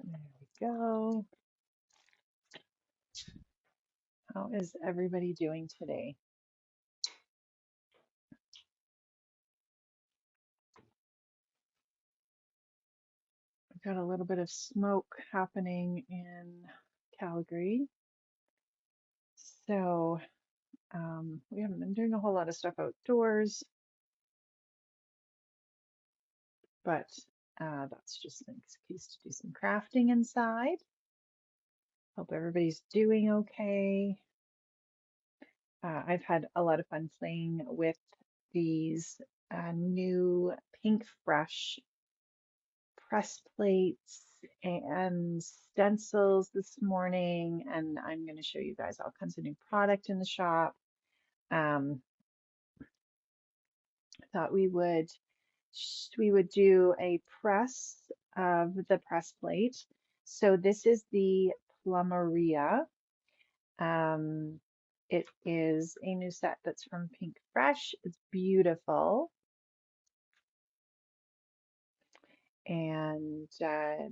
There we go. How is everybody doing today? We've got a little bit of smoke happening in Calgary. So we haven't been doing a whole lot of stuff outdoors, but that's just an excuse to do some crafting inside. Hope everybody's doing okay. I've had a lot of fun playing with these new Pinkfresh press plates and stencils this morning, and I'm going to show you guys all kinds of new product in the shop. I thought we would do a press of the press plate. So this is the Plumeria. Um, it is a new set that's from Pink Fresh. It's beautiful. And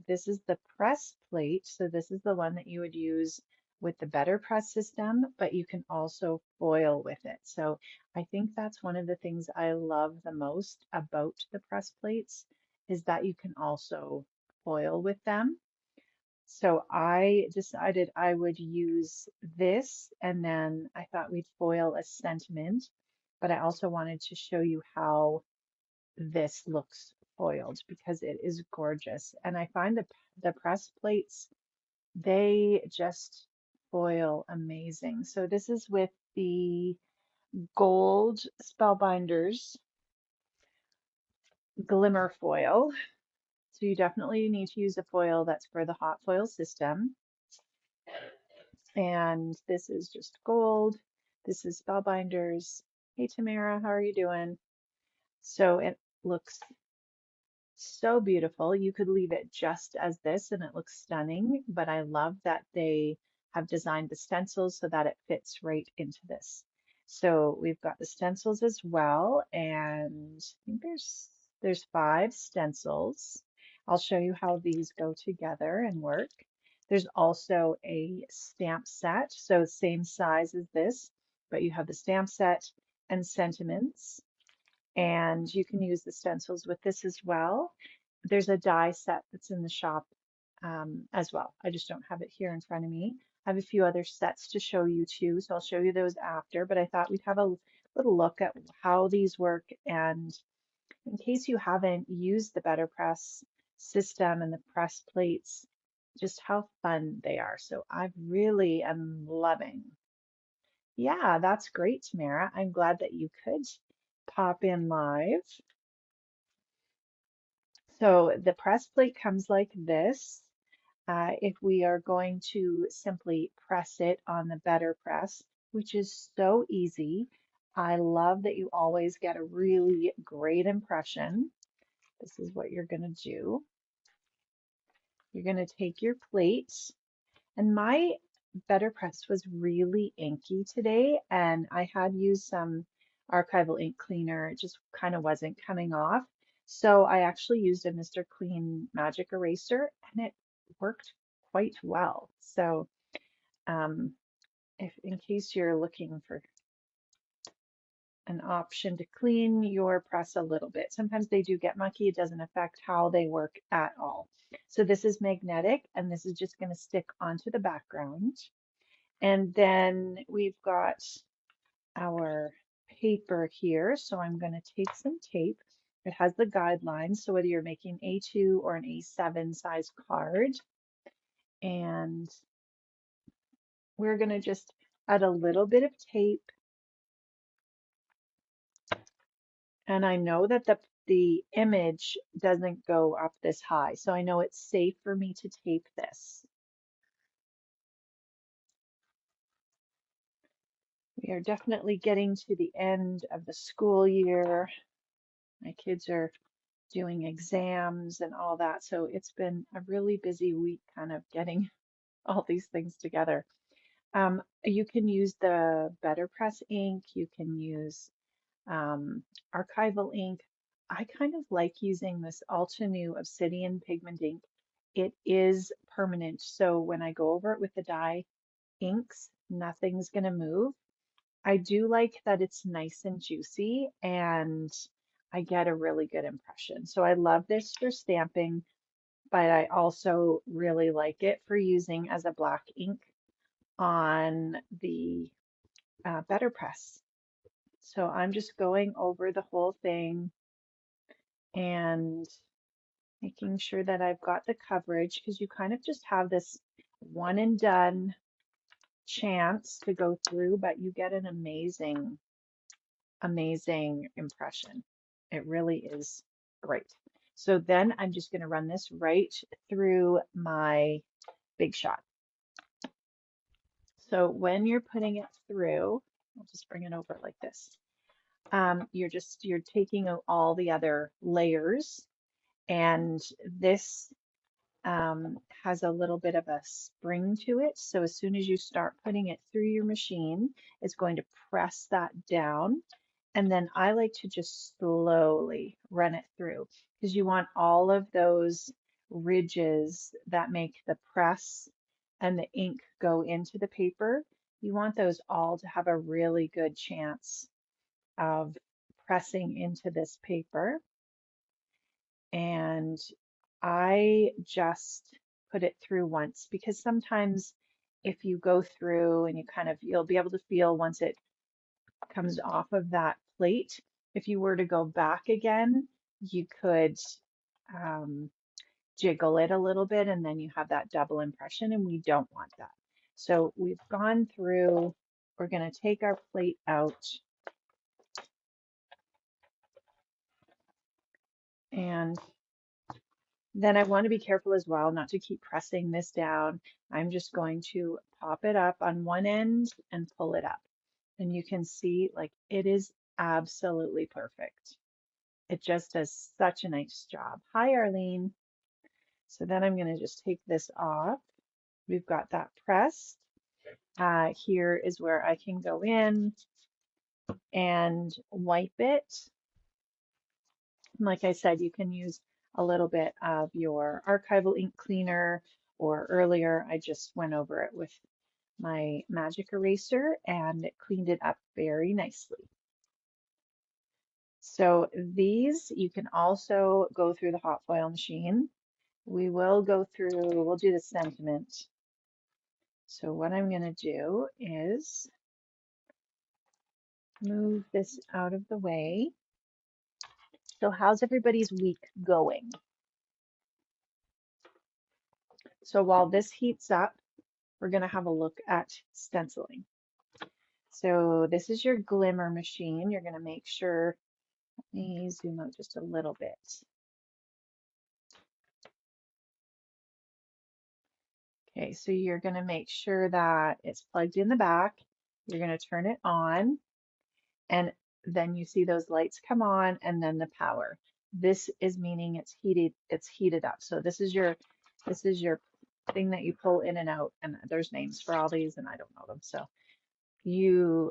this is the press plate. So this is the one that you would use with the better press system, but you can also foil with it. So I think that's one of the things I love the most about the press plates is that you can also foil with them. So I decided I would use this, and then I thought we'd foil a sentiment, but I also wanted to show you how this looks foiled because it is gorgeous. And I find the press plates, they just foil amazing. So this is with the gold Spellbinders glimmer foil. So you definitely need to use a foil that's for the hot foil system. And this is just gold. This is Spellbinders. Hey Tamara, how are you doing? So it looks so beautiful. You could leave it just as this and it looks stunning, but I love that they have designed the stencils so that it fits right into this. So we've got the stencils as well, and I think there's 5 stencils. I'll show you how these go together and work. There's also a stamp set, so same size as this, but you have the stamp set and sentiments. And you can use the stencils with this as well. There's a die set that's in the shop as well. I just don't have it here in front of me. I have a few other sets to show you too, so I'll show you those after, but I thought we'd have a little look at how these work, and in case you haven't used the Better Press system and the press plates, just how fun they are. So I really am loving. Yeah, that's great, Tamara. I'm glad that you could pop in live. So the press plate comes like this. If we are going to simply press it on the Better Press, which is so easy, I love that you always get a really great impression. This is what you're going to do. You're going to take your plate, and my Better Press was really inky today, and I had used some archival ink cleaner. It just kind of wasn't coming off. So I actually used a Mr. Clean Magic Eraser, and it worked quite well. So um, if in case you're looking for an option to clean your press a little bit, sometimes they do get mucky. It doesn't affect how they work at all. So this is magnetic, and this is just going to stick onto the background. And then we've got our paper here. So I'm going to take some tape. It has the guidelines. So whether you're making A2 or an A7 size card, and we're going to just add a little bit of tape. And I know that the image doesn't go up this high. So I know it's safe for me to tape this. We are definitely getting to the end of the school year. My kids are doing exams and all that. So it's been a really busy week kind of getting all these things together. You can use the Better Press ink. You can use archival ink. I kind of like using this Altenew Obsidian pigment ink. it is permanent. So when I go over it with the dye inks, nothing's going to move. I do like that it's nice and juicy and I get a really good impression. So I love this for stamping, but I also really like it for using as a black ink on the Better Press. So I'm just going over the whole thing and making sure that I've got the coverage because you kind of just have this one and done chance to go through, but you get an amazing, amazing impression. It really is great. So then I'm just going to run this right through my Big Shot. So when you're putting it through, I'll just bring it over like this. You're taking out all the other layers, and this has a little bit of a spring to it. So as soon as you start putting it through your machine, it's going to press that down. And then I like to just slowly run it through because you want all of those ridges that make the press and the ink go into the paper. You want those all to have a really good chance of pressing into this paper. And I just put it through once because sometimes if you go through and you'll be able to feel once it comes off of that plate. If you were to go back again, you could um, jiggle it a little bit and then you have that double impression, and we don't want that. So we've gone through, we're going to take our plate out and then I want to be careful as well not to keep pressing this down. I'm just going to pop it up on one end and pull it up. And you can see like it is absolutely perfect. It just does such a nice job. Hi, Arlene. So then I'm going to just take this off. We've got that pressed. Here is where I can go in and wipe it. Like I said, you can use a little bit of your archival ink cleaner, or earlier I just went over it with my magic eraser and it cleaned it up very nicely. So these you can also go through the hot foil machine. We'll do the sentiment. So what I'm going to do is move this out of the way. So how's everybody's week going? So while this heats up, we're going to have a look at stenciling. So this is your glimmer machine. You're going to make sure, let me zoom out just a little bit. Okay, so you're going to make sure that it's plugged in the back. You're going to turn it on, and then you see those lights come on and then the power. This is meaning it's heated up. So this is your thing that you pull in and out, and there's names for all these and I don't know them. So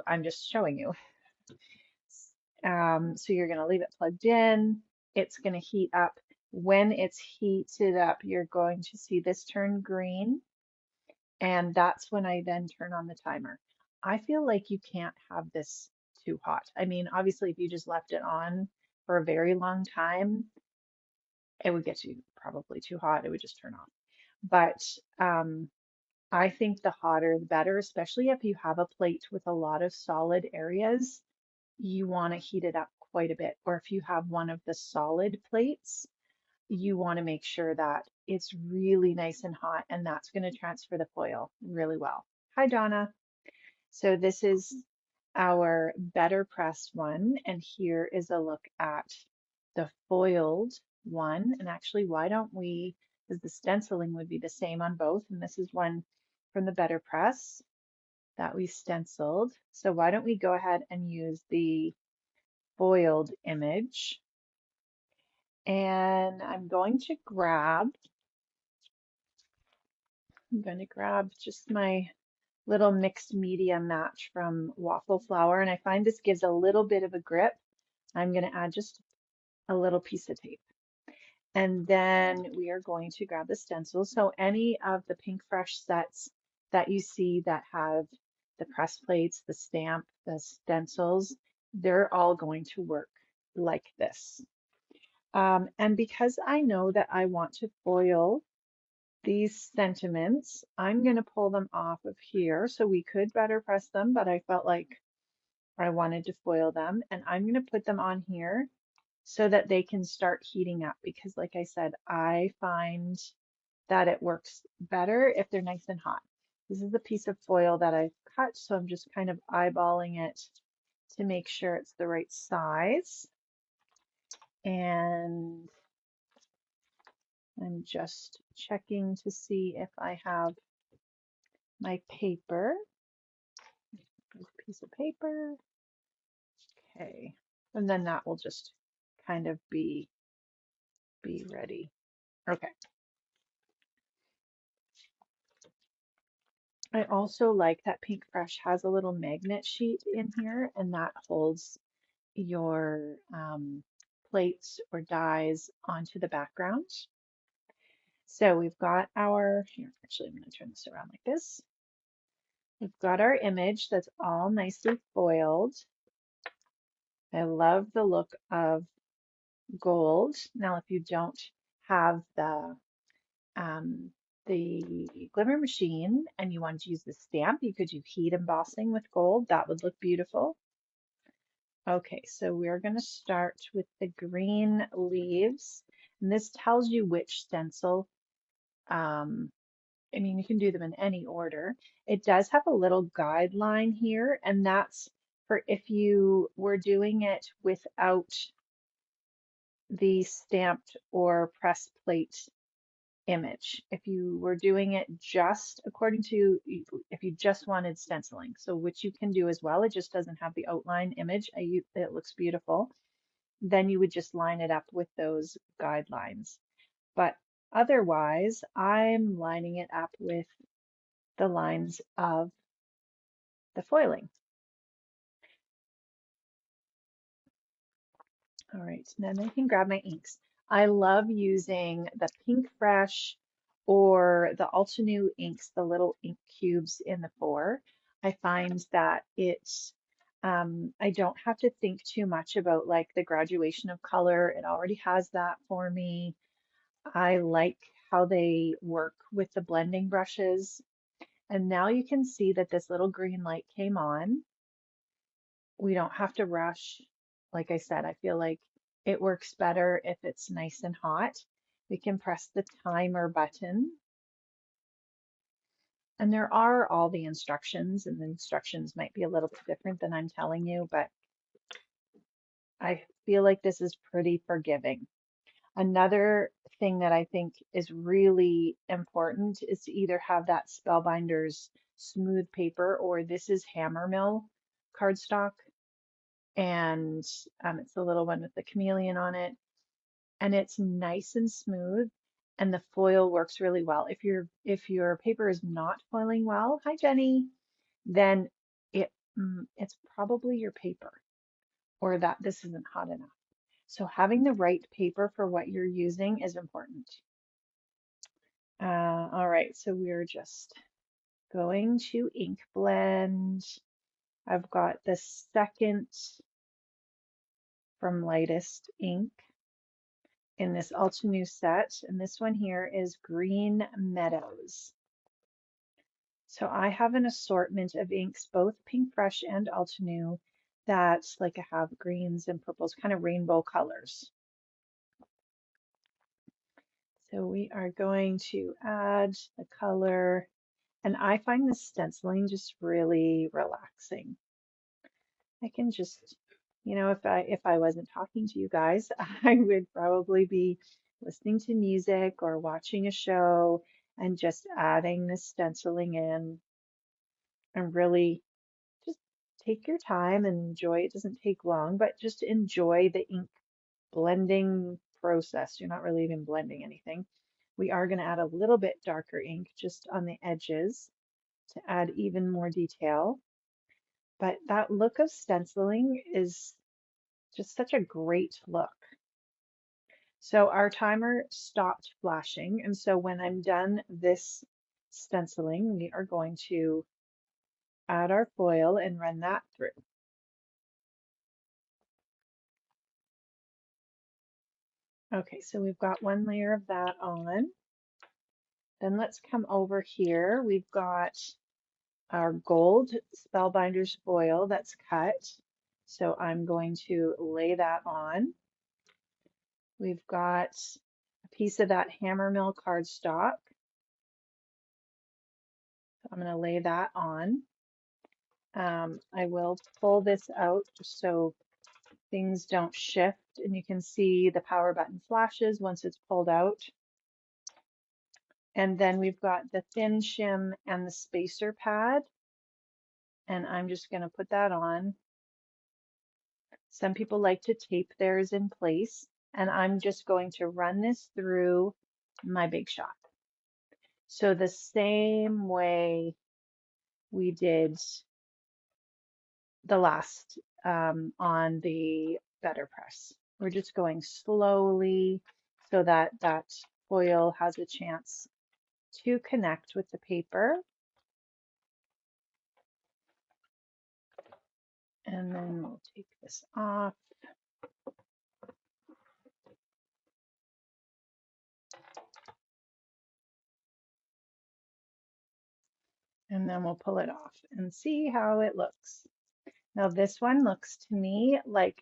I'm just showing you. So you're going to leave it plugged in. It's going to heat up. When it's heated up, you're going to see this turn green. And that's when I then turn on the timer. I feel like you can't have this too hot. I mean, obviously, if you just left it on for a very long time, it would get you probably too hot. It would just turn off. But I think the hotter the better, especially if you have a plate with a lot of solid areas. You want to heat it up quite a bit. Or if you have one of the solid plates, you want to make sure that it's really nice and hot, and that's going to transfer the foil really well. Hi, Donna. So this is our better pressed one, and here is a look at the foiled one. And actually, why don't we, because the stenciling would be the same on both, and this is one from the better press that we stenciled. So why don't we go ahead and use the foiled image. And I'm going to grab just my little mixed media match from Waffle Flour, and I find this gives a little bit of a grip. I'm going to add just a little piece of tape. And then we are going to grab the stencil. So any of the Pinkfresh sets that you see that have the press plates, the stamp, the stencils, they're all going to work like this. And because I know that I want to foil these sentiments, I'm going to pull them off of here. So we could better press them, but I felt like I wanted to foil them. And I'm going to put them on here so that they can start heating up because, like I said, I find that it works better if they're nice and hot. This is the piece of foil that I've cut, so I'm just kind of eyeballing it to make sure it's the right size. And I'm just checking to see if I have my paper. There's a piece of paper. Okay. And then that will just kind of be ready. Okay. I also like that Pinkfresh has a little magnet sheet in here, and that holds your plates or dies onto the background. So we've got our, here, actually, I'm going to turn this around like this. We've got our image that's all nicely foiled. I love the look of gold. Now, if you don't have um, the glimmer machine and you want to use the stamp, you could do heat embossing with gold. That would look beautiful. Okay, so we're going to start with the green leaves. And this tells you which stencil. I mean, you can do them in any order. It does have a little guideline here, and that's for if you were doing it without the stamped or press plate image. If you were doing it just according to, if you just wanted stenciling, so which you can do as well, it just doesn't have the outline image. It looks beautiful. Then you would just line it up with those guidelines. But otherwise, I'm lining it up with the lines of the foiling. All right, then I can grab my inks. I love using the Pinkfresh or the Altenew inks, the little ink cubes in the 4. I find that I don't have to think too much about like the graduation of color. It already has that for me. I like how they work with the blending brushes. And now you can see that this little green light came on. We don't have to rush. Like I said, I feel like it works better if it's nice and hot. We can press the timer button. And there are all the instructions, and the instructions might be a little bit different than I'm telling you, but I feel like this is pretty forgiving. Another thing that I think is really important is to either have that Spellbinders smooth paper or this is Hammermill cardstock. And it's the little one with the chameleon on it. And it's nice and smooth and the foil works really well. If your paper is not foiling well, hi Jenny, then it's probably your paper or that this isn't hot enough. So having the right paper for what you're using is important. All right, so we're just going to ink blend. I've got the second from lightest ink in this Altenew set, and this one here is Green Meadows. So I have an assortment of inks, both Pinkfresh and Altenew, that's like I have greens and purples, kind of rainbow colors. So we are going to add the color, and I find the stenciling just really relaxing. I can just, if I wasn't talking to you guys, I would probably be listening to music or watching a show and just adding the stenciling in and really just take your time and enjoy. It doesn't take long, but just enjoy the ink blending process. You're not really even blending anything. We are going to add a little bit darker ink just on the edges to add even more detail. But that look of stenciling is just such a great look. So our timer stopped flashing, and so when I'm done this stenciling, we are going to add our foil and run that through. Okay, so we've got one layer of that on. Then let's come over here. We've got our gold Spellbinders foil that's cut. So I'm going to lay that on. We've got a piece of that Hammermill cardstock. I'm going to lay that on. I will pull this out just so things don't shift, and you can see the power button flashes once it's pulled out. And then we've got the thin shim and the spacer pad, and I'm just going to put that on. Some people like to tape theirs in place, and I'm just going to run this through my Big Shot. So the same way we did the last on the Better Press. We're just going slowly so that that foil has a chance to connect with the paper. And then we'll take this off. And then we'll pull it off and see how it looks. Now this one looks to me like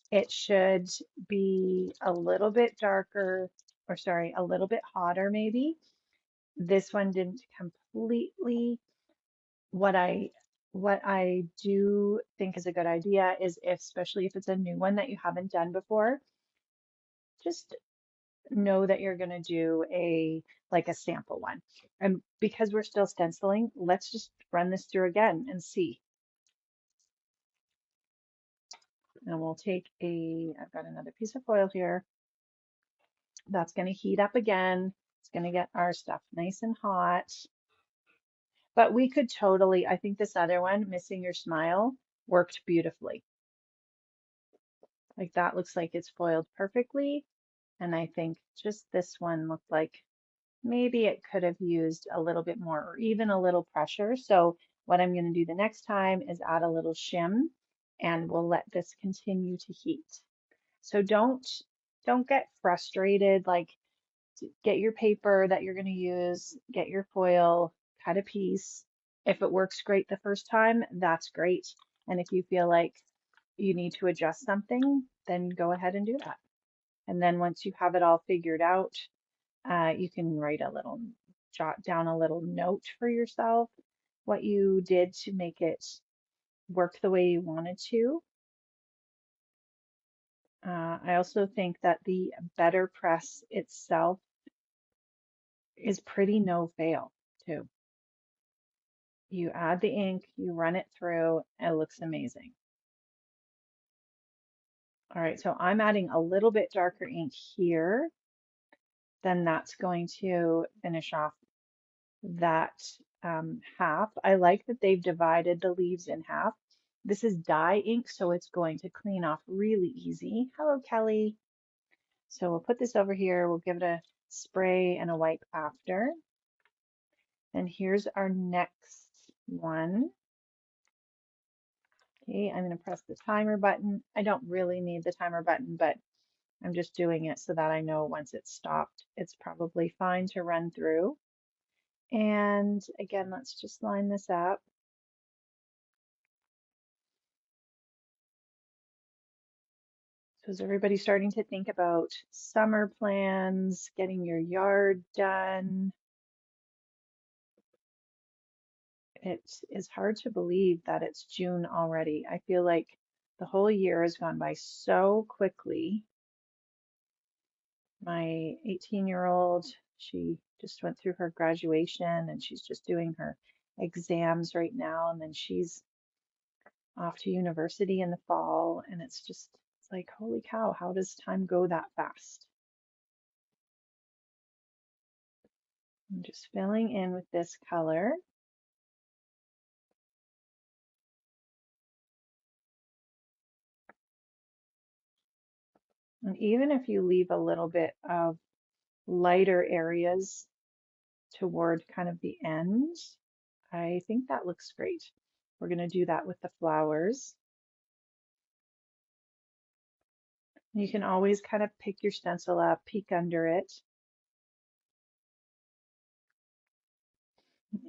it should be a little bit darker, or sorry, a little bit hotter maybe. This one didn't completely. What I do think is a good idea is if, especially if it's a new one that you haven't done before, just know that you're going to do like a sample one. And because we're still stenciling, let's just run this through again and see. And we'll take I've got another piece of foil here. That's going to heat up again. It's going to get our stuff nice and hot. But we could totally, I think this other one, Missing Your Smile, worked beautifully. Like that looks like it's foiled perfectly. And I think just this one looked like maybe it could have used a little bit more or even a little pressure. So what I'm going to do the next time is add a little shim, and we'll let this continue to heat. So don't get frustrated. Like, get your paper that you're going to use, get your foil, cut a piece. If it works great the first time, that's great. And if you feel like you need to adjust something, then go ahead and do that. And then once you have it all figured out, you can jot down a little note for yourself, what you did to make it work the way you wanted to. I also think that the Better Press itself is pretty no fail too. You add the ink, you run it through, it looks amazing. All right, so I'm adding a little bit darker ink here. Then that's going to finish off that half. I like that they've divided the leaves in half. This is dye ink, so it's going to clean off really easy. Hello, Kelly. So we'll put this over here. We'll give it a spray and a wipe after. And here's our next one. Okay, I'm going to press the timer button. I don't really need the timer button, but I'm just doing it so that I know once it's stopped, it's probably fine to run through. And again, let's just line this up. So is everybody starting to think about summer plans, getting your yard done? It is hard to believe that it's June already. I feel like the whole year has gone by so quickly. My 18-year-old, she just went through her graduation and she's just doing her exams right now. And then she's off to university in the fall. And it's like, holy cow, how does time go that fast? I'm just filling in with this color. And even if you leave a little bit of lighter areas toward kind of the end, I think that looks great. We're going to do that with the flowers. You can always kind of pick your stencil up, peek under it.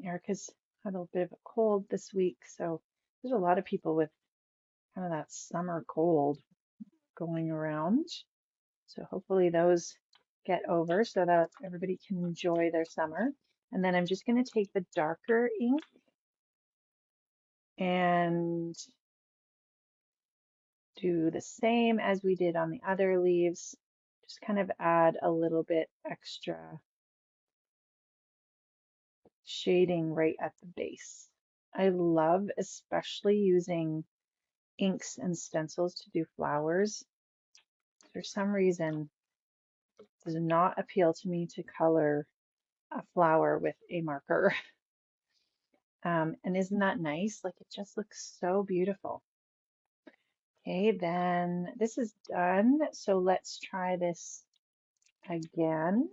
Erica's had a bit of a cold this week, so there's a lot of people with kind of that summer cold going around. So hopefully those get over so that everybody can enjoy their summer. And then I'm just going to take the darker ink and do the same as we did on the other leaves. Just kind of add a little bit extra shading right at the base. I love especially using inks and stencils to do flowers. For some reason, it does not appeal to me to color a flower with a marker. And isn't that nice? Like it just looks so beautiful. Okay, then this is done. So let's try this again.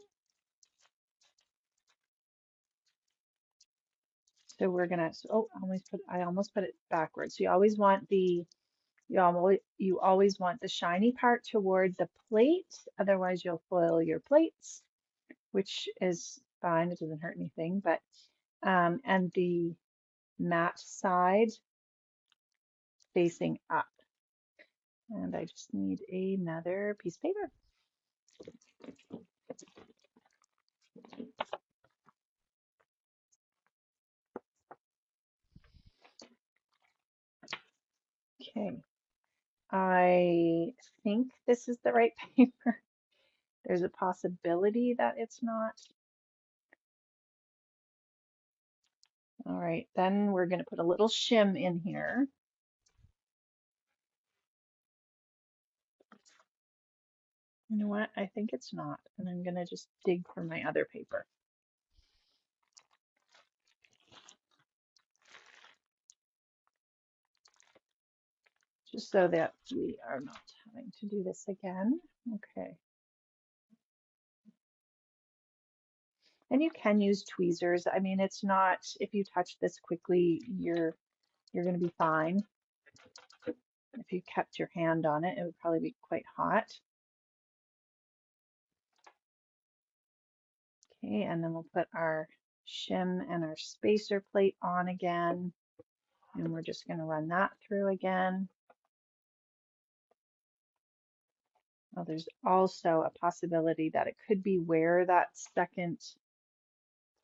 So we're gonna, oh, I almost put it backwards. So you always want the shiny part toward the plate. Otherwise you'll foil your plates, which is fine. It doesn't hurt anything, but, and the matte side facing up. And I just need another piece of paper. Okay, I think this is the right paper. There's a possibility that it's not. All right, then we're going to put a little shim in here. You know what? I think it's not. And I'm going to just dig for my other paper. Just so that we are not having to do this again. Okay. And you can use tweezers. I mean, it's not, if you touch this quickly, you're going to be fine. If you kept your hand on it, it would probably be quite hot. Okay, and then we'll put our shim and our spacer plate on again. And we're just going to run that through again. Well, there's also a possibility that it could be where that second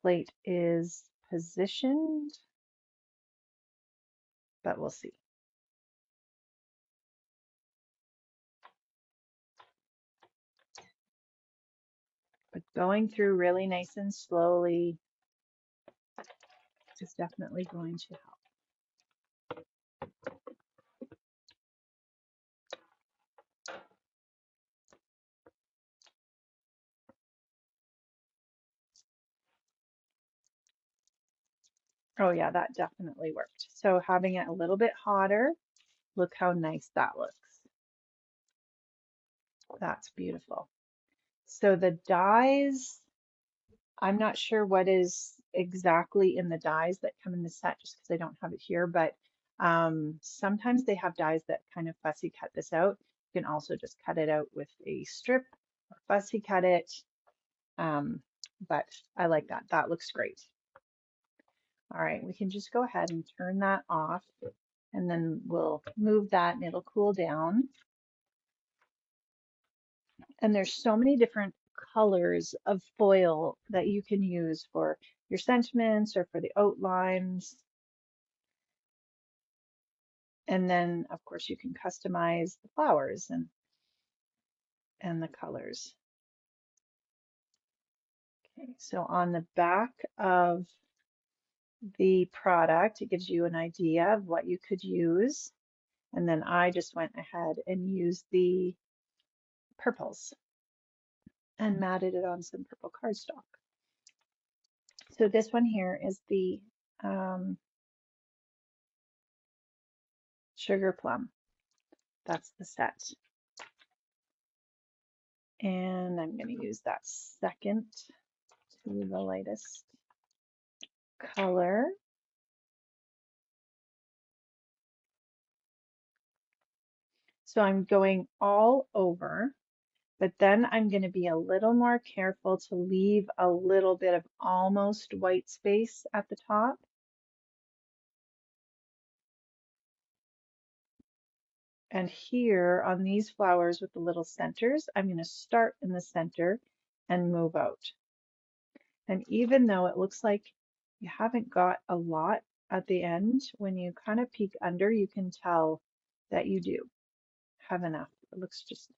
plate is positioned, but we'll see. But going through really nice and slowly is definitely going to help. Oh yeah, that definitely worked. So having it a little bit hotter, look how nice that looks. That's beautiful. So the dies, I'm not sure what is exactly in the dies that come in the set just because I don't have it here, but sometimes they have dies that kind of fussy cut this out. You can also just cut it out with a strip or fussy cut it. But I like that. That looks great. All right, we can just go ahead and turn that off and then we'll move that and it'll cool down. And there's so many different colors of foil that you can use for your sentiments or for the outlines. And then, of course, you can customize the flowers and the colors. Okay, so on the back of the product, it gives you an idea of what you could use. And then I just went ahead and used the purples and matted it on some purple cardstock. So this one here is the Sugar Plum. That's the set. And I'm going to use that second to the lightest color. So I'm going all over, but then I'm going to be a little more careful to leave a little bit of almost white space at the top. And here on these flowers with the little centers, I'm going to start in the center and move out. And even though it looks like you haven't got a lot at the end, when you kind of peek under, you can tell that you do have enough. It looks just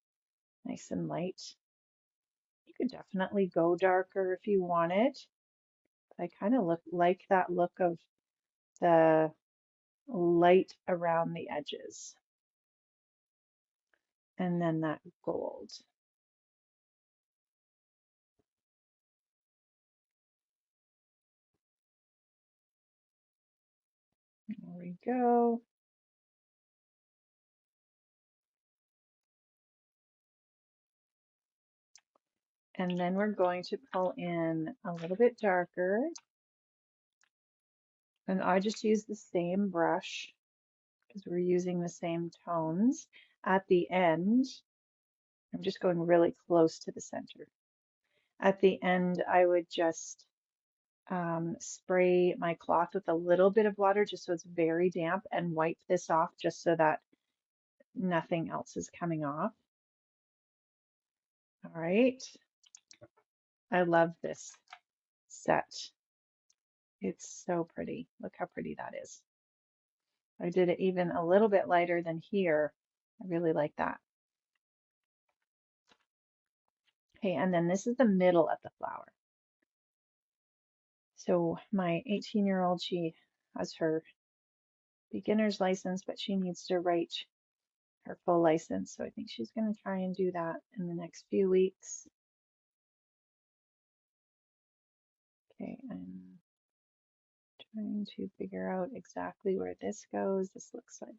nice and light. You could definitely go darker if you wanted. I kind of like that look of the light around the edges and then that gold. There we go. And then we're going to pull in a little bit darker. And I just use the same brush because we're using the same tones. At the end, I'm just going really close to the center. At the end, I would just spray my cloth with a little bit of water just so it's very damp and wipe this off just so that nothing else is coming off. All right. I love this set. It's so pretty. Look how pretty that is. I did it even a little bit lighter than here. I really like that. Okay, and then this is the middle of the flower. So my 18-year-old, she has her beginner's license, but she needs to write her full license. So I think she's going to try and do that in the next few weeks. Okay, I'm trying to figure out exactly where this goes. This looks like,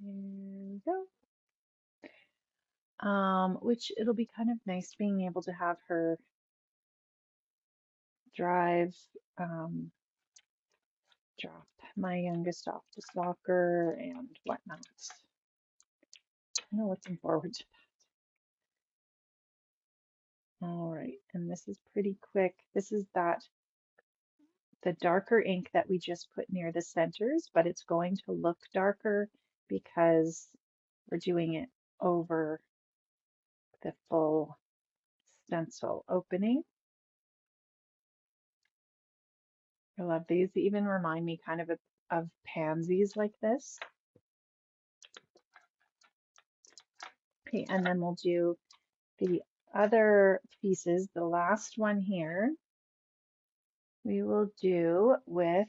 there we go. Which it'll be kind of nice being able to have her drive, drop my youngest off to soccer and whatnot. I'm looking forward to that. All right, and this is pretty quick. This is the darker ink that we just put near the centers, but it's going to look darker because we're doing it over the full stencil opening. I love these. They even remind me kind of pansies like this. Okay, and then we'll do the other pieces. The last one here, we will do with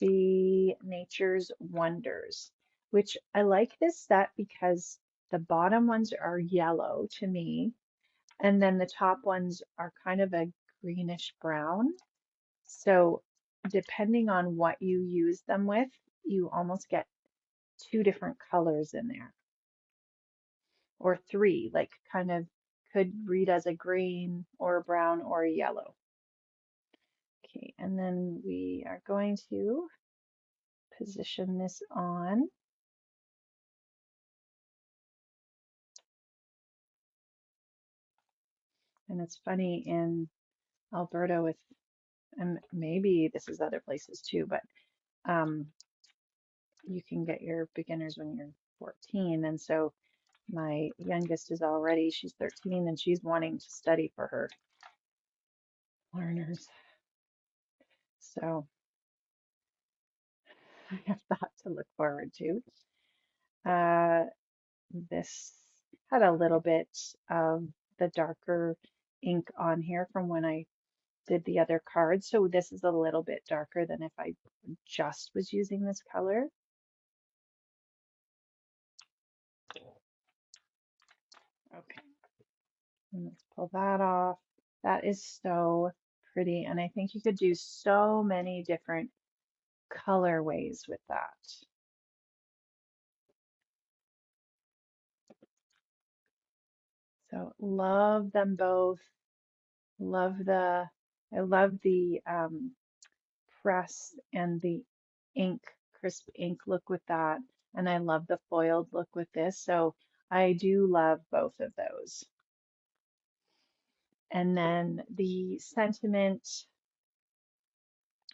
the Nature's Wonders, which I like this set because the bottom ones are yellow to me, and then the top ones are kind of a greenish brown. So depending on what you use them with, you almost get two different colors in there, or three, like kind of could read as a green or a brown or a yellow. Okay, and then we are going to position this on. And it's funny in Alberta with, and maybe this is other places too, but um, you can get your beginners when you're 14. And so my youngest is already, she's 13 and she's wanting to study for her learners. So I have that to look forward to. This had a little bit of the darker ink on here from when I did the other card. So this is a little bit darker than if I just was using this color. Okay, and let's pull that off. That is so pretty, and I think you could do so many different colorways with that. So love them both. Love I love the press and the ink, crisp ink look with that. And I love the foiled look with this. So I do love both of those. And then the sentiment,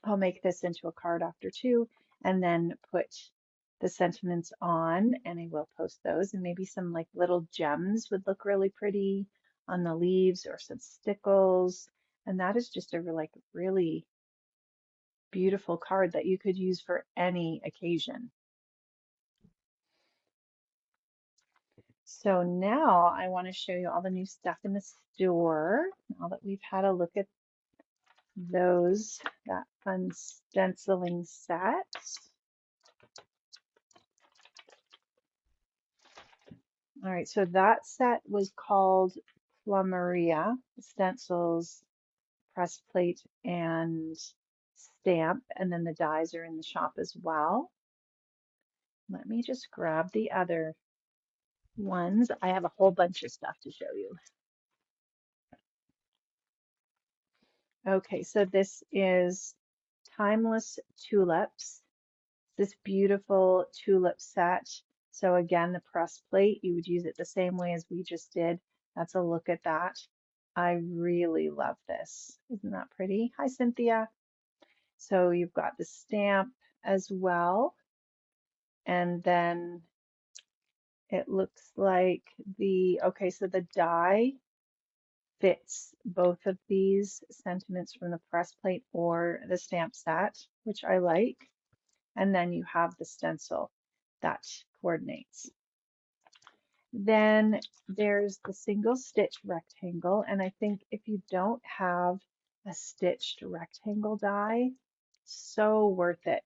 I'll make this into a card after too, and then put the sentiments on, and I will post those. And maybe some like little gems would look really pretty on the leaves or some stickles. And that is just a like really beautiful card that you could use for any occasion. So now I want to show you all the new stuff in the store. Now that we've had a look at those, that fun stenciling set. All right, so that set was called Plumeria, stencils, press plate, and stamp, and then the dies are in the shop as well. Let me just grab the other ones. I have a whole bunch of stuff to show you. Okay, so this is Timeless Tulips, this beautiful tulip set. So again, the press plate, you would use it the same way as we just did. That's a look at that. I really love this. Isn't that pretty? Hi, Cynthia. So you've got the stamp as well. And then it looks like okay, so the die fits both of these sentiments from the press plate or the stamp set, which I like. And then you have the stencil that coordinates. Then there's the single stitch rectangle, and I think if you don't have a stitched rectangle die, so worth it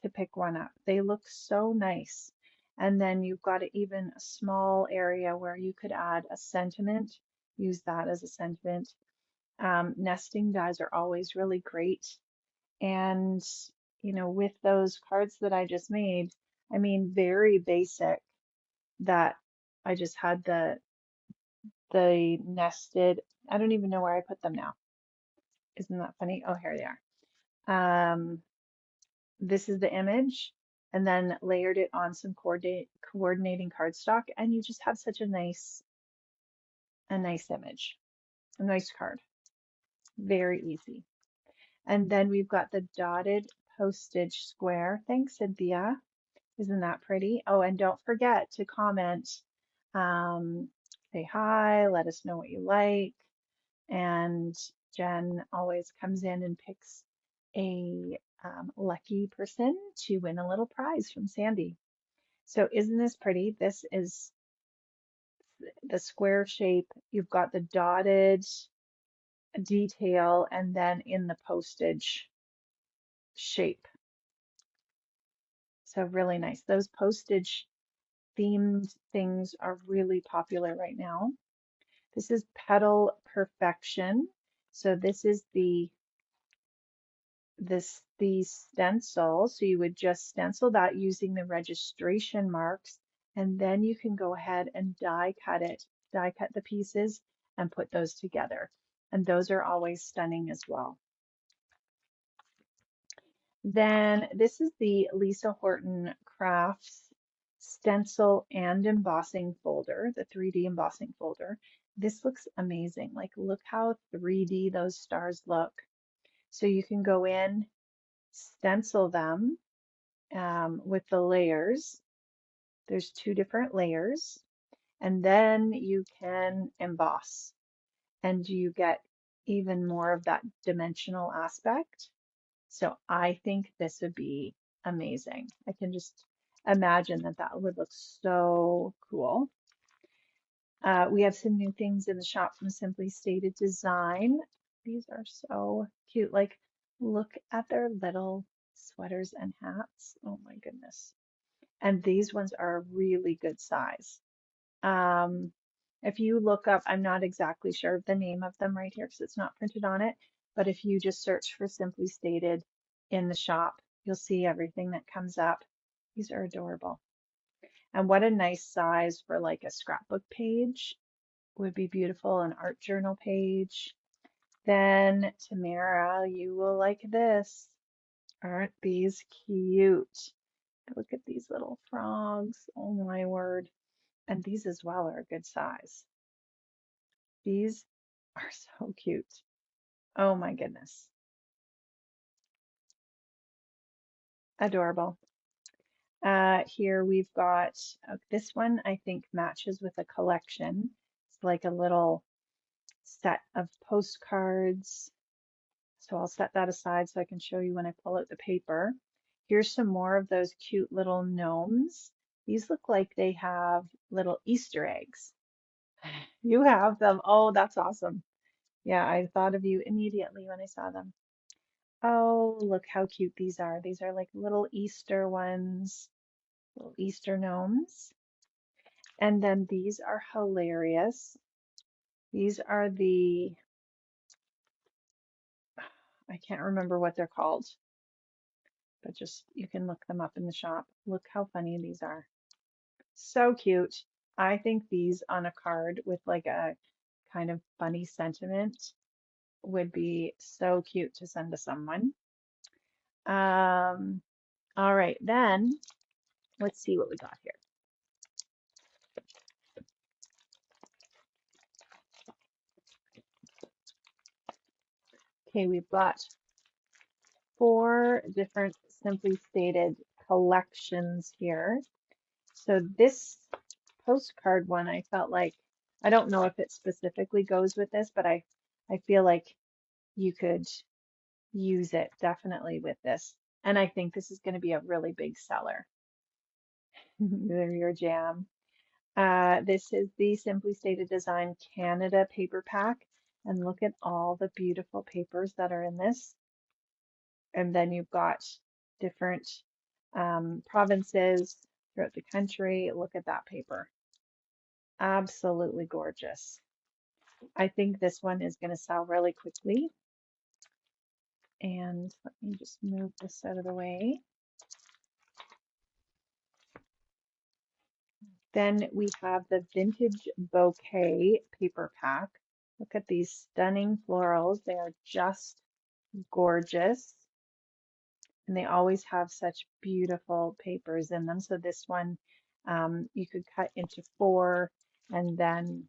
to pick one up. They look so nice. And then you've got even a small area where you could add a sentiment, use that as a sentiment. Nesting dies are always really great. And, with those cards that I just made, I mean, very basic that I just had the nested. I don't even know where I put them now. Isn't that funny? Oh, here they are. This is the image, and then layered it on some coordinating cardstock, and you just have such a nice image, a nice card. Very easy. And then we've got the dotted postage square. Thanks, Cynthia. Isn't that pretty? Oh, and don't forget to comment, um, say hi, let us know what you like. And Jen always comes in and picks a lucky person to win a little prize from Sandy. So isn't this pretty? This is the square shape. You've got the dotted detail and then in the postage shape. So really nice. Those postage themed things are really popular right now. This is Petal Perfection. So this is the stencil. So you would just stencil that using the registration marks, and then you can go ahead and die cut it, die cut the pieces and put those together. And those are always stunning as well. Then this is the Lisa Horton Crafts stencil and embossing folder, the 3D embossing folder. This looks amazing. Like, look how 3D those stars look. So you can go in, stencil them with the layers. There's 2 different layers, and then you can emboss, and you get even more of that dimensional aspect. So I think this would be amazing. I can just imagine that would look so cool. We have some new things in the shop from Simply Stated Design. These are so cute. Like, look at their little sweaters and hats. Oh my goodness. And these ones are a really good size. Um, if you look up, I'm not exactly sure of the name of them right here because it's not printed on it, but if you just search for Simply Stated in the shop, you'll see everything that comes up. These are adorable. And what a nice size for like a scrapbook page would be beautiful, an art journal page. Then Tamara, you will like this. Aren't these cute? Look at these little frogs. Oh my word. And these as well are a good size. These are so cute. Oh my goodness. Adorable. Here we've got this one, I think matches with a collection. It's like a little set of postcards. So I'll set that aside so I can show you when I pull out the paper. Here's some more of those cute little gnomes. These look like they have little Easter eggs. You have them. Oh, that's awesome. Yeah, I thought of you immediately when I saw them. Oh, look how cute these are. These are like little Easter ones, little Easter gnomes. And then these are hilarious. These are I can't remember what they're called, but just you can look them up in the shop. Look how funny these are. So cute. I think these on a card with like a kind of funny sentiment would be so cute to send to someone. Um, all right, then let's see what we got here. Okay, we've got 4 different Simply Stated collections here. So this postcard one, I felt like, I don't know if it specifically goes with this, but I feel like you could use it definitely with this. And I think this is going to be a really big seller. They're your jam. This is the Simply Stated Design Canada paper pack. And look at all the beautiful papers that are in this. And then you've got different provinces throughout the country. Look at that paper. Absolutely gorgeous. I think this one is going to sell really quickly. And let me just move this out of the way. Then we have the Vintage Bouquet paper pack. Look at these stunning florals. They are just gorgeous. And they always have such beautiful papers in them. So this one you could cut into 4, and then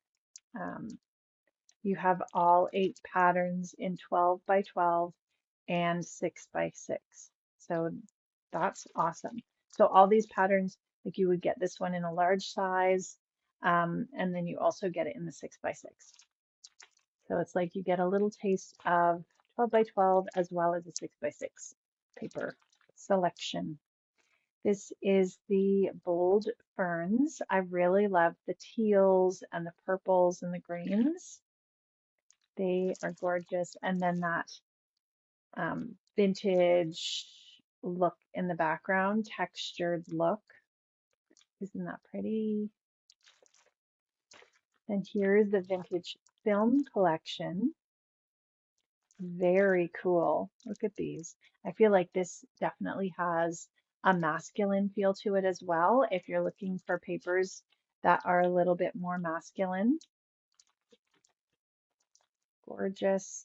you have all 8 patterns in 12 by 12 and 6 by 6. So that's awesome. So all these patterns, like you would get this one in a large size, and then you also get it in the 6 by 6. So it's like you get a little taste of 12 by 12 as well as a 6 by 6 paper selection. This is the Bold Ferns. I really love the teals and the purples and the greens. They are gorgeous. And then that vintage look in the background, textured look. Isn't that pretty? And here's the vintage film collection. Very cool. Look at these. I feel like this definitely has a masculine feel to it as well. If you're looking for papers that are a little bit more masculine. Gorgeous.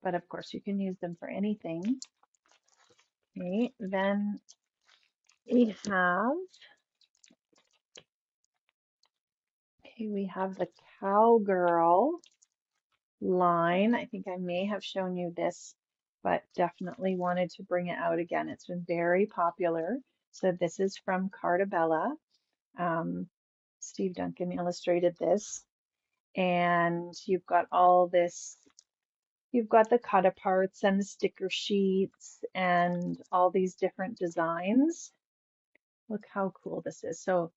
But of course you can use them for anything. Okay, then we have the Cowgirl line. I think I may have shown you this, but definitely wanted to bring it out again. It's been very popular. So this is from Cartabella. Steve Duncan illustrated this. And you've got all this, you've got the cut aparts and the sticker sheets and all these different designs. Look how cool this is. So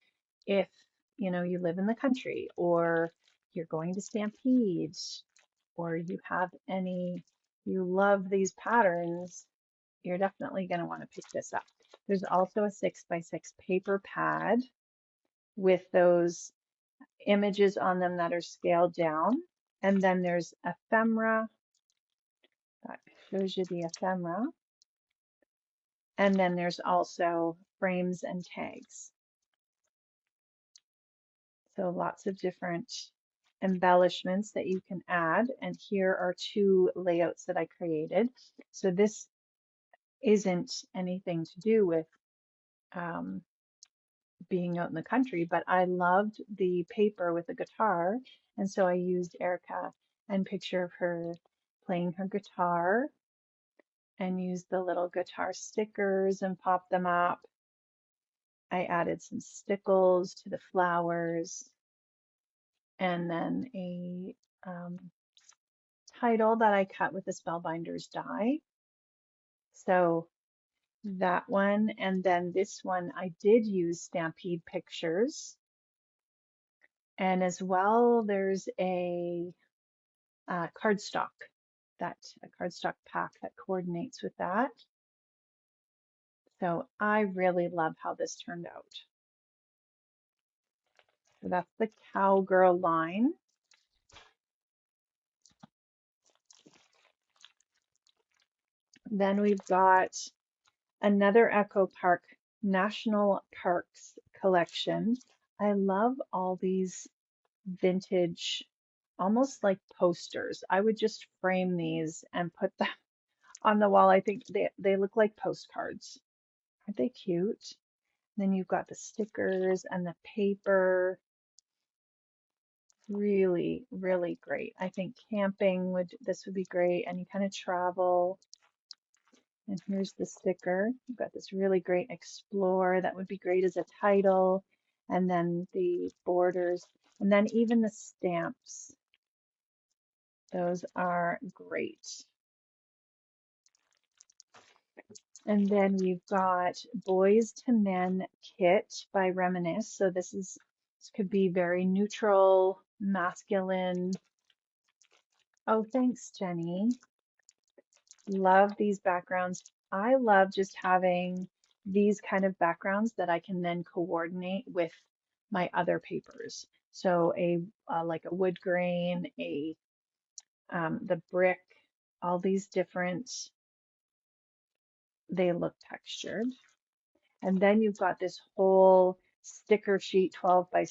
if you live in the country, or you're going to Stampede, or you love these patterns, you're definitely going to want to pick this up. There's also a 6 by 6 paper pad with those images on them that are scaled down. And then there's ephemera. That shows you the ephemera. And then there's also frames and tags. So lots of different embellishments that you can add. And here are two layouts that I created. So this isn't anything to do with um, being out in the country, but I loved the paper with the guitar. And so I used Erica and picture of her playing her guitar and used the little guitar stickers and popped them up. I added some stickles to the flowers and then a title that I cut with the Spellbinders die. So that one, and then this one I did use Stampede pictures. And as well, there's a cardstock, a cardstock pack that coordinates with that. So I really love how this turned out. So that's the Cowgirl line. Then we've got another Echo Park National Parks collection. I love all these vintage, almost like posters. I would just frame these and put them on the wall. I think they look like postcards. Aren't they cute? Then you've got the stickers and the paper. Really, really great. I think this would be great. Any kind of travel. And here's the sticker. You've got this really great Explore. That would be great as a title. And then the borders. And then even the stamps. Those are great. And then we've got Boys to Men Kit by Reminisce. So this could be very neutral, masculine. Oh, thanks, Jenny. Love these backgrounds. I love just having these kind of backgrounds that I can then coordinate with my other papers. So like a wood grain, the brick, all these different, they look textured. And then you've got this whole sticker sheet, 12 by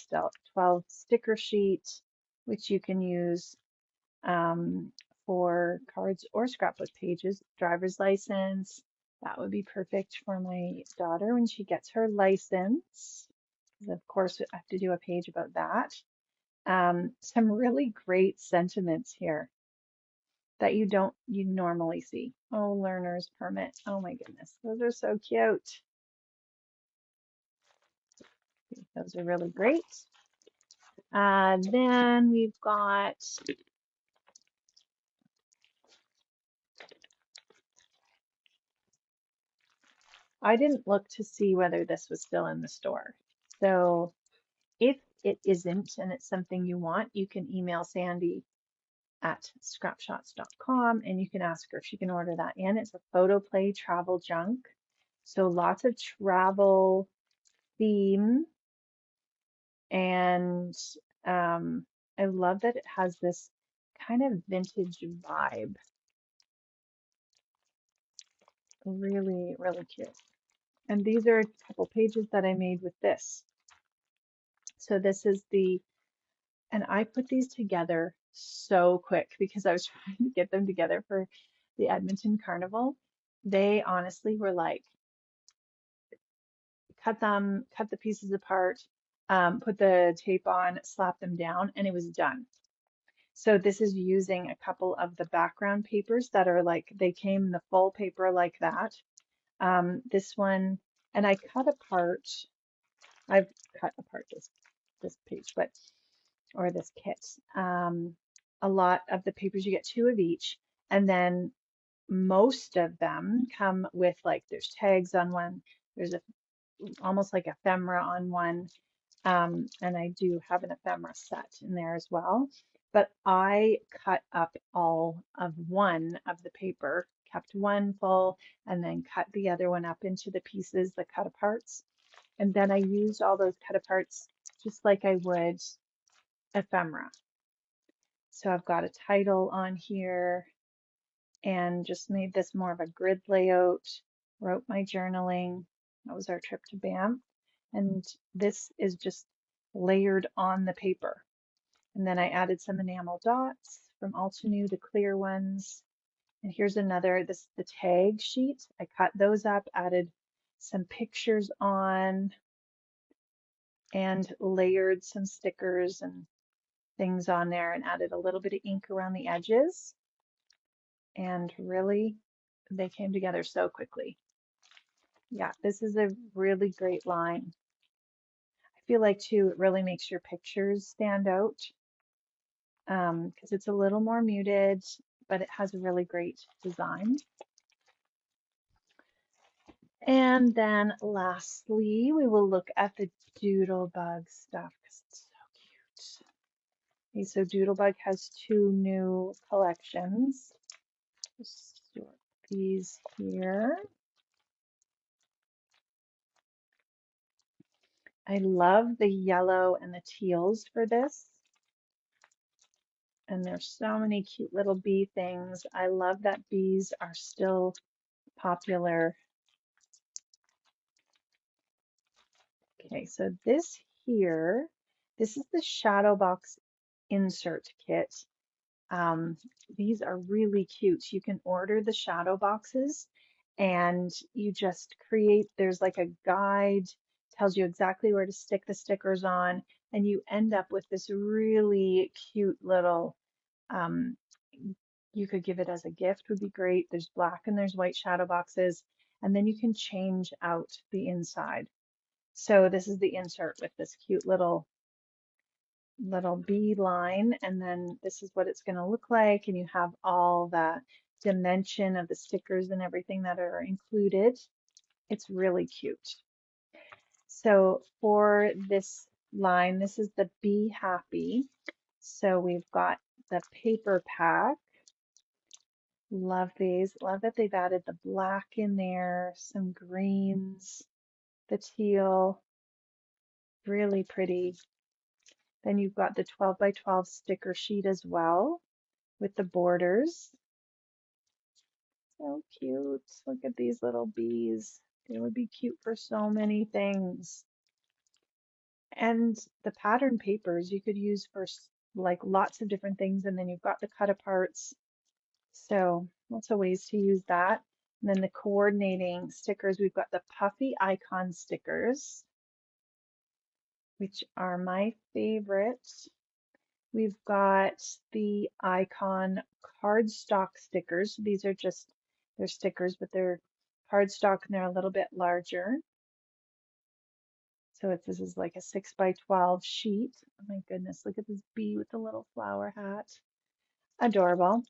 12 sticker sheet, which you can use for cards or scrapbook pages. Driver's license, that would be perfect for my daughter when she gets her license. Of course, I have to do a page about that. Some really great sentiments here that you normally see. Oh, learner's permit. Oh my goodness, those are so cute. Those are really great. Then we've got I didn't look to see whether this was still in the store. So if it isn't and it's something you want, you can email Sandy at scrapshots.com and you can ask her if she can order that in. It's a photo play travel junk. So lots of travel theme. And I love that it has this kind of vintage vibe. Really, really cute. And these are a couple pages that I made with this. So this is and I put these together so quick because I was trying to get them together for the Edmonton Carnival. They honestly were like, cut the pieces apart, put the tape on, slap them down, and it was done. So this is using a couple of the background papers that are like, they came in the full paper like that. This one, and I've cut apart this page, or this kit. A lot of the papers, you get two of each, and then most of them come with like, there's tags on one, there's almost like ephemera on one, and I do have an ephemera set in there as well. But I cut up all of one of the paper, kept one full, and then cut the other one up into the pieces, the cut aparts. And then I used all those cut aparts just like I would ephemera. So I've got a title on here and just made this more of a grid layout, wrote my journaling. That was our trip to Banff. And this is just layered on the paper. And then I added some enamel dots from Altenew, the clear ones. And here's another, the tag sheet. I cut those up, added some pictures on, and layered some stickers and things on there, and added a little bit of ink around the edges. And really, they came together so quickly. Yeah, this is a really great line. I feel like too, it really makes your pictures stand out because it's a little more muted, but it has a really great design. And then lastly, we will look at the Doodlebug stuff because it's so cute. Okay, so Doodlebug has two new collections. Just sort these here. I love the yellow and the teals for this. And there's so many cute little bee things. I love that bees are still popular. Okay, so this here, this is the Shadow Box insert kit. Um, these are really cute. You can order the shadow boxes and you just create, there's like a guide, tells you exactly where to stick the stickers on, and you end up with this really cute little, um, you could give it as a gift would be great. There's black and there's white shadow boxes, and then you can change out the inside. So this is the insert with this cute little bee line, and then this is what it's going to look like, and you have all the dimension of the stickers and everything that are included. It's really cute. So for this line, this is the Be Happy. So we've got the paper pack. Love these. Love that they've added the black in there, some greens, the teal. Really pretty. Then you've got the 12 by 12 sticker sheet as well with the borders. So cute. Look at these little bees. They would be cute for so many things. And the pattern papers you could use for like lots of different things. And then you've got the cut aparts. So lots of ways to use that. And then the coordinating stickers, we've got the puffy icon stickers, which are my favorite. We've got the icon cardstock stickers. These are just, they're stickers, but they're cardstock and they're a little bit larger. So this is like a 6 by 12 sheet. Oh my goodness, look at this bee with the little flower hat. Adorable.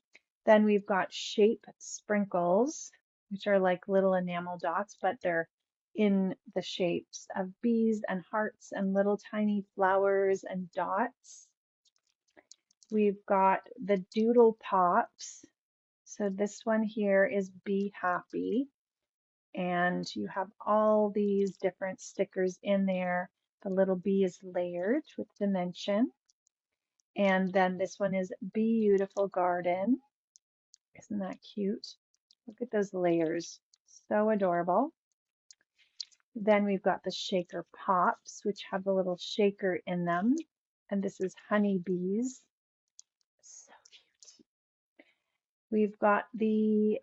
Then we've got shape sprinkles, which are like little enamel dots, but they're in the shapes of bees and hearts and little tiny flowers and dots. We've got the Doodle Pops. So this one here is Be Happy. And you have all these different stickers in there. The little bee is layered with dimension. And then this one is Beautiful Garden. Isn't that cute? Look at those layers. So adorable. Then we've got the Shaker Pops, which have a little shaker in them. And this is Honey Bees. So cute. We've got the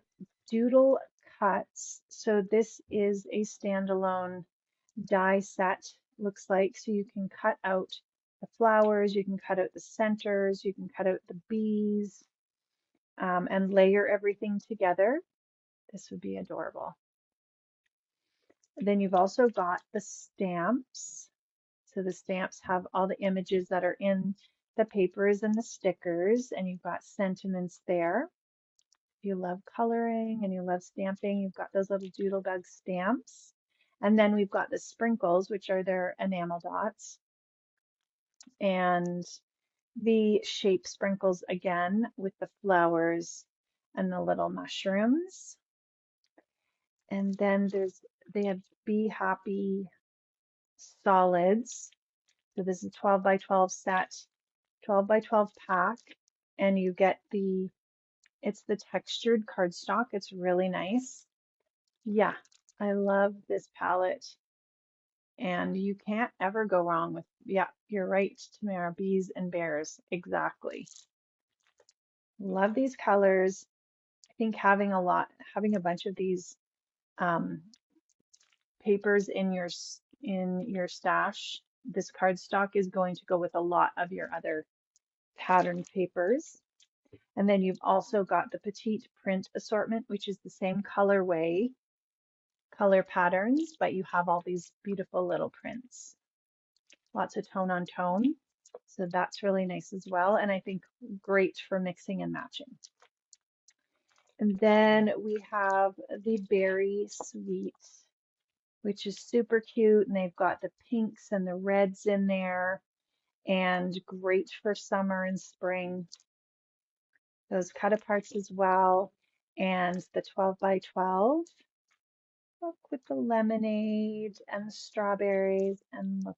Doodle Cuts. So this is a standalone die set, looks like. So you can cut out the flowers, you can cut out the centers, you can cut out the bees, and layer everything together. This would be adorable. Then you've also got the stamps. So the stamps have all the images that are in the papers and the stickers, and you've got sentiments there. If you love coloring and you love stamping, you've got those little Doodlebug stamps. And then we've got the sprinkles, which are their enamel dots. And the shape sprinkles again with the flowers and the little mushrooms. And then they have Be Happy solids. So this is 12 by 12 set, 12 by 12 pack, and you get it's the textured cardstock. It's really nice. Yeah, I love this palette. And you can't ever go wrong with, yeah, you're right, Tamara, bees and bears. Exactly. Love these colors. I think having a bunch of these um, papers in your stash, this cardstock is going to go with a lot of your other pattern papers. And then you've also got the petite print assortment, which is the same colorway, color patterns, but you have all these beautiful little prints. Lots of tone on tone. So that's really nice as well. And I think great for mixing and matching. And then we have the Berry Sweet, which is super cute. And they've got the pinks and the reds in there and great for summer and spring. Those cut aparts as well. And the 12 by 12. Look with the lemonade and the strawberries. And look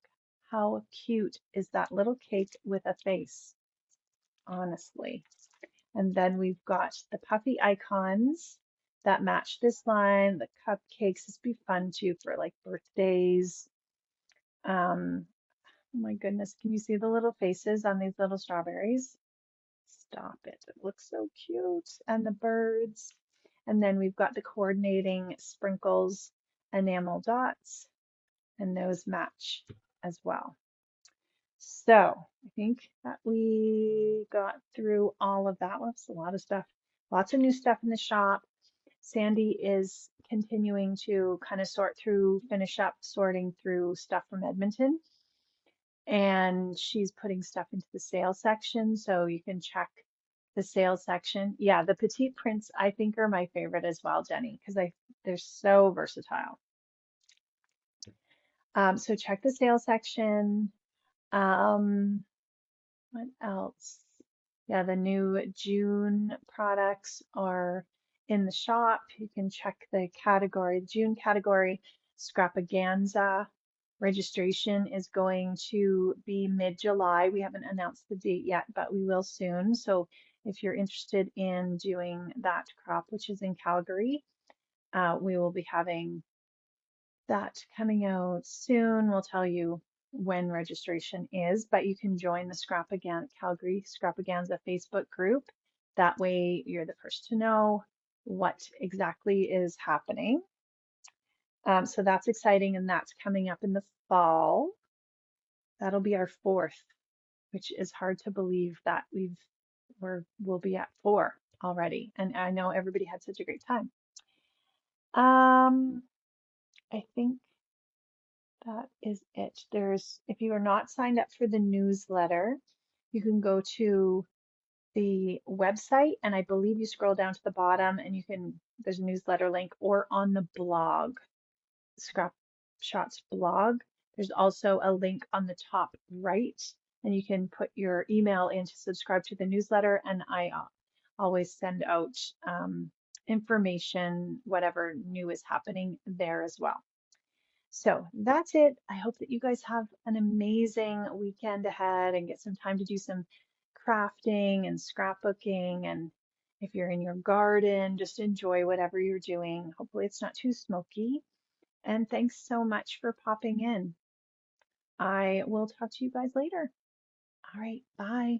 how cute is that little cake with a face, honestly. And then we've got the puffy icons that match this line. The cupcakes, this would be fun too for like birthdays. Oh my goodness, can you see the little faces on these little strawberries? Stop it, it looks so cute. And the birds. And then we've got the coordinating sprinkles, enamel dots, and those match as well. So I think that we got through all of that. That's a lot of stuff, lots of new stuff in the shop. Sandy is continuing to kind of finish up sorting through stuff from Edmonton. And she's putting stuff into the sales section, so you can check the sales section. Yeah, the petite prints I think are my favorite as well, Jenny, because they're so versatile. So check the sales section. Um, What else? Yeah, the new June products are in the shop. You can check the category, June category, Scrapaganza. Registration is going to be mid-July. We haven't announced the date yet, but we will soon. So if you're interested in doing that crop, which is in Calgary, we will be having that coming out soon. We'll tell you when registration is, but you can join the Calgary Scrapaganza Facebook group. That way you're the first to know what exactly is happening. So that's exciting, and that's coming up in the fall. That'll be our fourth, which is hard to believe that we'll be at four already. And I know everybody had such a great time. I think that is it. If you are not signed up for the newsletter, you can go to the website, and I believe you scroll down to the bottom and there's a newsletter link, or on the blog, Scrap Shots blog. There's also a link on the top right, and you can put your email in to subscribe to the newsletter, and I always send out information, whatever new is happening there as well. So that's it. I hope that you guys have an amazing weekend ahead and get some time to do some crafting and scrapbooking. And if you're in your garden, just enjoy whatever you're doing. Hopefully, it's not too smoky. And thanks so much for popping in. I will talk to you guys later. All right, bye.